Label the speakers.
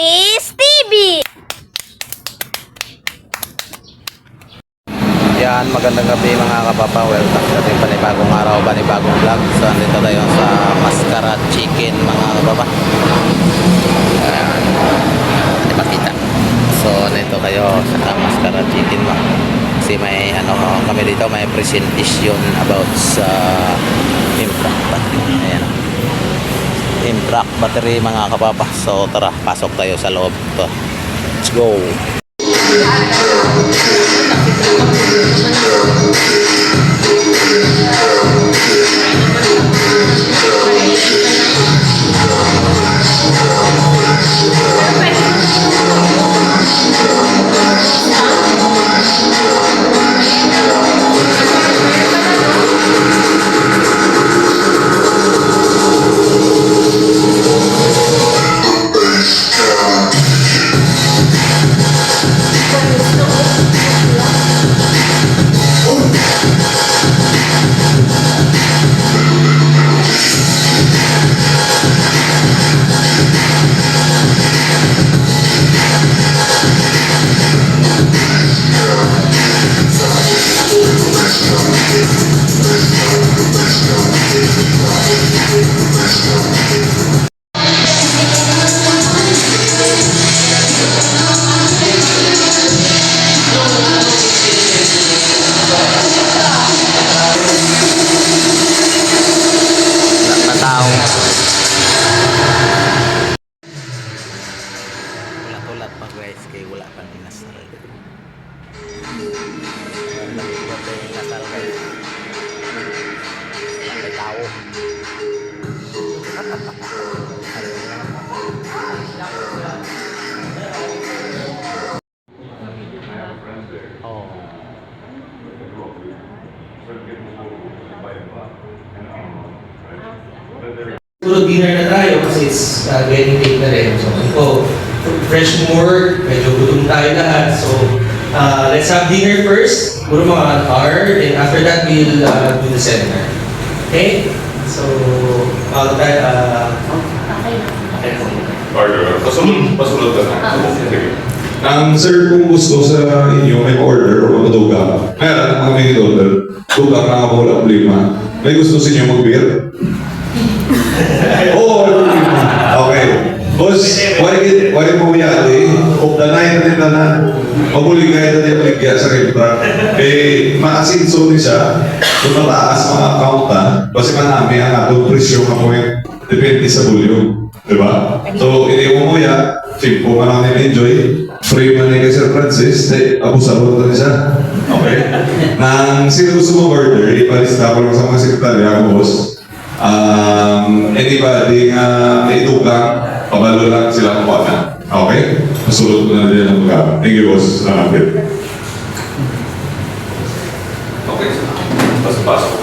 Speaker 1: Chris TV!
Speaker 2: Yan, magandang gabi mga kapapa. Welcome sa ating panibagong araw, panibagong vlog. So, andito tayo sa Mascara Chicken mga kapapa. Ayan, hindi makita. So, andito kayo sa Mascara Chicken mga. Kasi may kami dito, may presentation about sa impact battery. Ayan, impact battery mga kapapa. So, tara, pasok tayo sa loob. To. Let's go! Ulat pa guys, kaya wala pang inasal. Wala pang inasal guys. Wala may tao. Oh.
Speaker 3: Puro dinner na tayo kasi it's getting late na rin. So, ito, fresh from work, medyo gutom tayo lahat. So, let's have dinner first. Puro mga hour. Then after that, we'll do the seminar. Okay? So, bago tayo,
Speaker 4: Order. Pasunod ka na. Sige.
Speaker 5: Sir, kung gusto sa inyo, may order o maduga. Meron, mga may order. Duga na nga wala problema. May gusto sa inyo mag-beer? Oo, okay. Boss, wala mo yate, of the night na na, mabulig gaya na niya paligya sa restaurant. Maasinso ni siya, kung mataas mga account na, kasi manami ang atong presyo nga point, depende sa volume. Diba? So, hindi mo ya, simple man lang nila-enjoy, free man ni Sir Francis, abusado na siya. Okay? Nang sino gusto mo order, ipalista ko lang sa mga sekretarya ako, boss. Anybody nga may tukang, pabalo lang sila kuha na. Okay? Masulot ko na din ang mga. Thank you, boss. Salamat.
Speaker 4: Okay. Pasok.